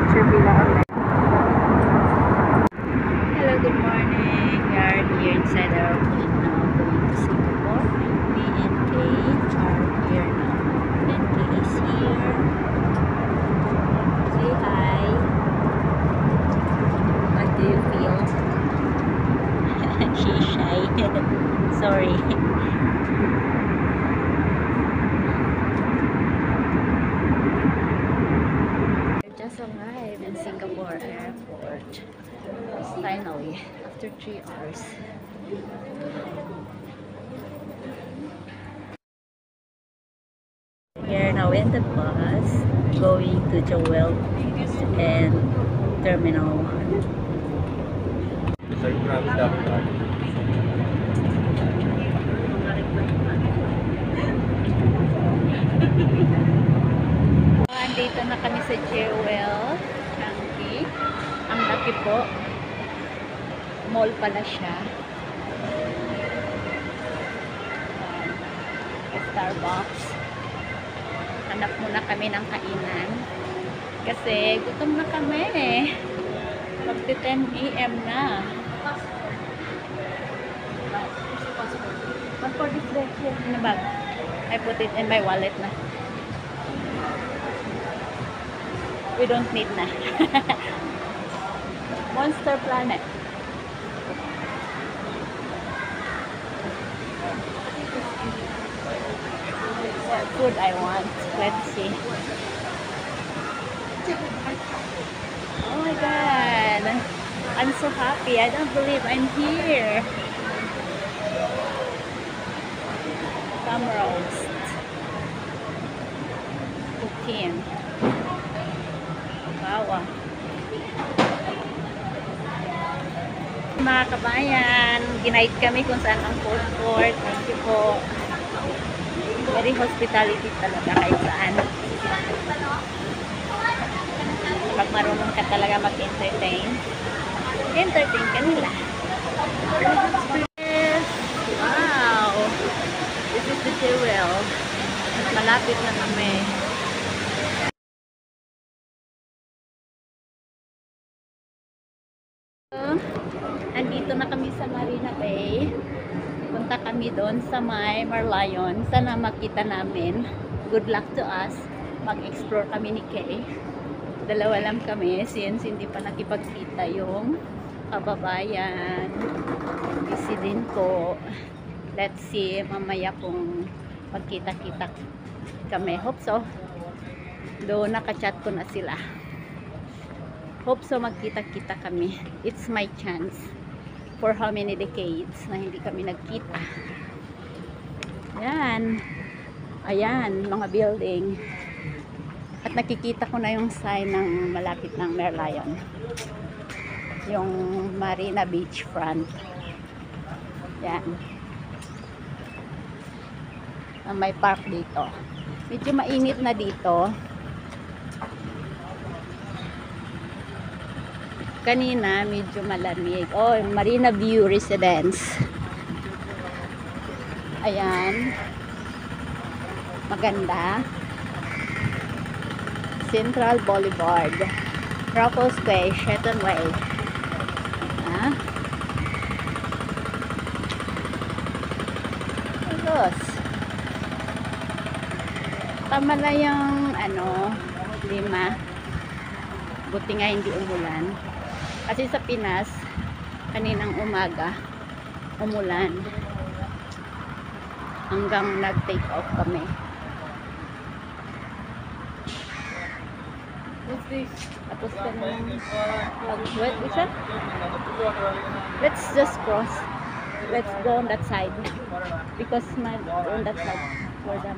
picture villa ulit. Hello, good morning. We are here inside the airplane now, going to Singapore. Me and Kate are here now. And Kate is here. Say hi. What do you feel? She's shy. Sorry. Just arrived in Singapore airport. Finally, after 3 hours. Here now in the bus, going to Jewel and Terminal 1. Andito na kami sa Jewel. Ang laki po. Mall pala siya. Starbucks. Hanap muna kami ng kainan. Kasi gutom na kami. Magti 10 AM na. What for this bag here in the bag? I put it in my wallet na. We don't need na. Monster Planet. What food I want? Let's see. Oh my god. I'm so happy. I don't believe I'm here. Thumb roast. Poutine. Wow. Mga kabayan, ginaid kami kung saan ang food court. Thank you po. Very hospitality talaga kahit saan. Pag marunong ka talaga mag-entertain, entertain ka nila. Yes. Wow! This is the Jewel. Malapit na kami. Andito na kami sa Marina Bay. Punta kami doon sa may Merlion. Sana makita namin. Good luck to us. Mag-explore kami ni Kay. Dalawa lang kami since hindi pa nakipagkita yung kababayan. Busy din po. Let's see mamaya kung magkita-kita kami. Hope so. Doon nakachat ko na sila. Hope so magkita-kita kami. It's my chance. For how many decades na hindi kami nagkita. Yan. Ayan, mga building. At nakikita ko na yung sign ng malapit ng Merlion. Yung Marina Beach front. Yan. May park dito. Medyo mainit na dito. Kanina, medyo malamig. Oh, Marina View Residence. Ayan. Maganda. Central Boulevard. Raffles Way, Shetton Way. Ha? Ayos. Tama na yung, 5. Buti nga hindi umulan. Kasi sa Pinas, kaninang umaga, umulan. Hanggang nag-take off kami. What's this? Tapos ka nang pag-wet, isa? Let's just cross. Let's go on that side. Because on that side, for the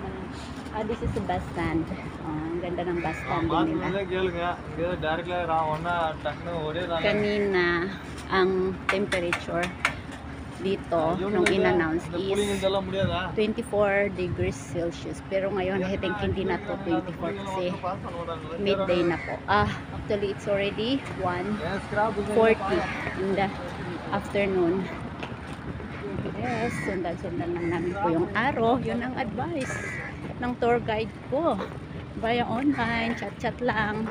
this is the bus stand. Ang ganda ng bus stand din nila. Kanina, ang temperature dito, nung in-announce is 24 degrees Celsius. Pero ngayon, I think hindi na to 24 kasi midday na po. Actually, it's already 1:40 in the afternoon. Yes, sundan-sundan lang namin po yung araw. Yun ang advice ng tour guide ko. Via online, chat-chat lang.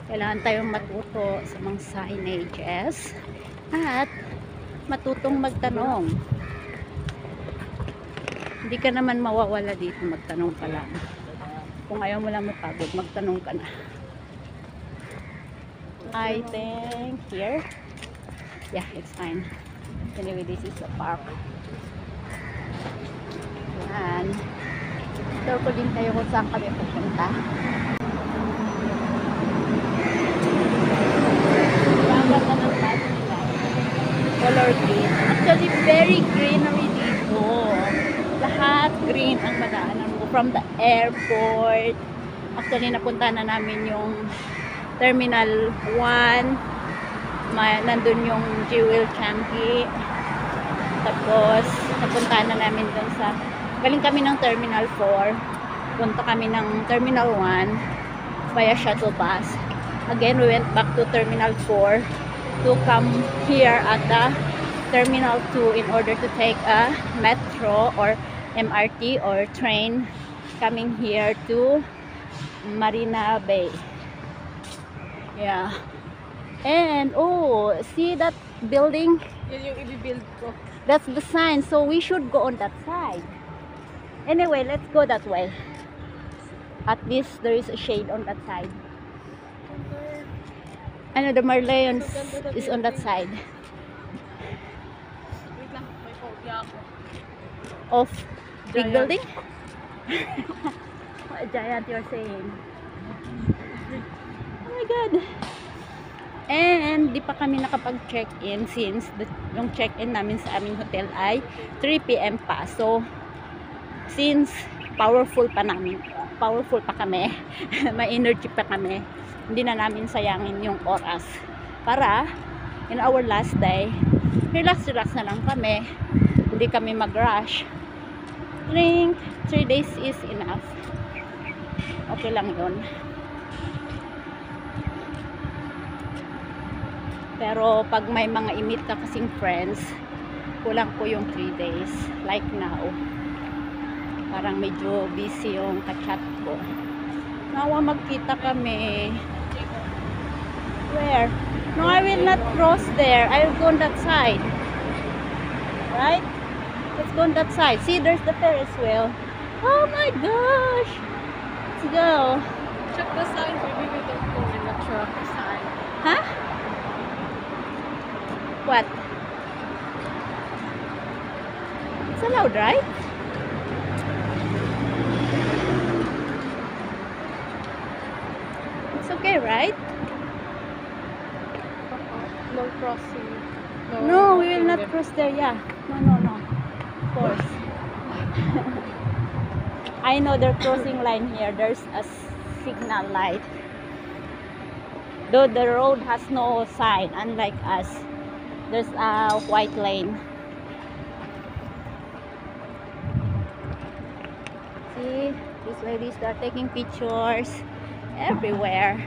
Kailangan tayong matuto sa mga signages at matutong magtanong. Hindi ka naman mawawala dito, magtanong ka lang. Kung ayaw mo lang mapagod, magtanong ka na. I think here. Yeah, it's fine. Anyway, this is the park. Yan. Tour ko din kayo kung saan kami pupunta. Ganda ng bago nila. Color green. Actually, very greenery dito. Lahat green ang madaanan mo. From the airport. Actually, napunta na namin yung Terminal 1. Nandun yung Jewel Changi. Tapos, napunta na namin dun sa galing kami ng Terminal 4. Punta kami ng Terminal 1 via shuttle bus. Again, we went back to Terminal 4 to come here at the Terminal 2 in order to take a metro or MRT or train coming here to Marina Bay. Yeah. And, oh, see that building? Yan yung i-build ko. That's the sign. So, we should go on that side. Anyway, let's go that way. At least there is a shade on that side. Ano, the Marlions is on that side. Wait lang, may phobia ako. Of big Giant. building? What giant you're saying? Oh my God. And di pa kami nakapag-check-in since yung check-in namin sa aming hotel ay 3 PM pa. So, since powerful pa kami, may energy pa kami, hindi na namin sayangin yung oras. Para, in our last day, relax na lang kami. Hindi kami mag-rush. I think 3 days is enough. Okay lang yun. Pero pag may mga imit ka kasing friends, kulang po yung 3 days. Like now. Parang medyo busy yung kachat ko. Nawa magkita kami. Where? No, I will not cross there. I will go on that side. Right? Let's go on that side. See, there's the Ferris wheel. Oh my gosh! Let's go. Check the sign, maybe we don't go in the truck sign. Huh? What? It's allowed, right? It's okay, right? No crossing. No, we will not cross there. Yeah. No. Of course. I know they're crossing line here. There's a signal light. Though the road has no sign, unlike us. There's a white lane. See, these ladies are taking pictures everywhere.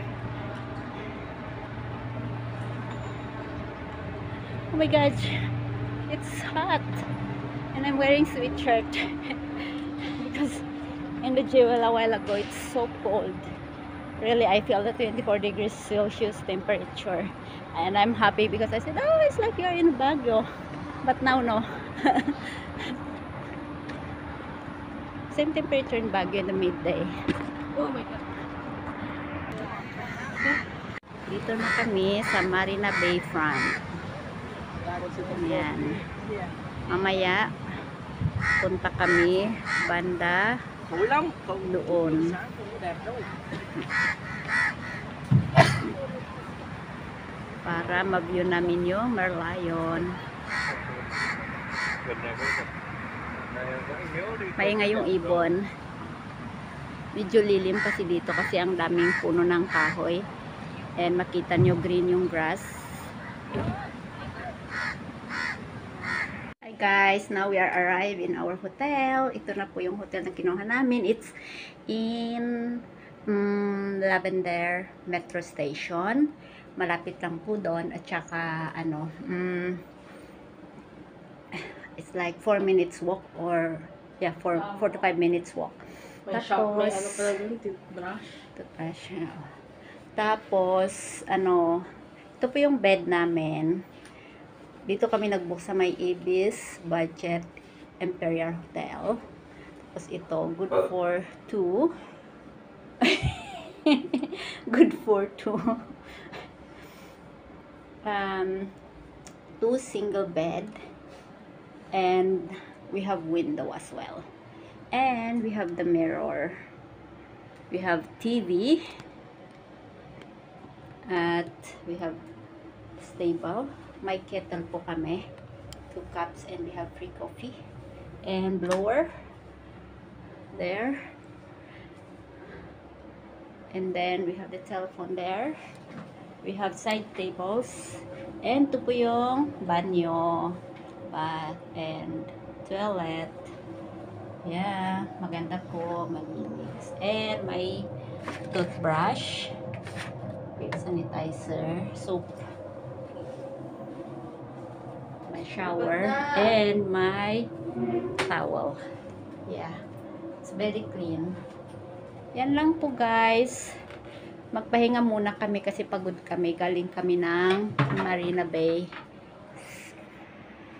Oh my gosh, it's hot, and I'm wearing sweatshirt because in the Jewel a while ago it's so cold. Really, I feel the 24 degrees Celsius temperature. And I'm happy because I said, oh, it's like you're in Baguio. But now, no. Same temperature in Baguio in the midday. Oh my God. Dito na kami sa Marina Bay front. Ayan. Mamaya, punta kami banda doon. Para ma-view namin yung Merlion. Maingay yung ibon. Medyo lilim kasi dito kasi ang daming puno ng kahoy. And makita nyo green yung grass. Hi guys, now we are arrived in our hotel. Ito na po yung hotel na kinuha namin. It's in Lavender Metro Station. Malapit lang po doon at saka ano, it's like 4 minutes walk or yeah, 4 to 5 minutes walk. May shop, may ano pala dun, toothbrush. Toothbrush. Tapos, ano, ito po yung bed namin. Dito kami nag-book sa may Ibis Budget Imperial Hotel. Tapos ito, good for 2. Good for 2. 2 single bed. And we have window as well. And we have the mirror. We have TV. At we have stable. May kettle po kami. 2 cups and we have free coffee. And blower. There. And then we have the telephone there. We have side tables. And ito po yung banyo. Bath and toilet. Yeah, maganda po, malinis. And may toothbrush, sanitizer, soap, may shower, and my towel. Yeah, it's very clean. Yan lang po guys. Magpahinga muna kami kasi pagod kami. Galing kami ng Marina Bay.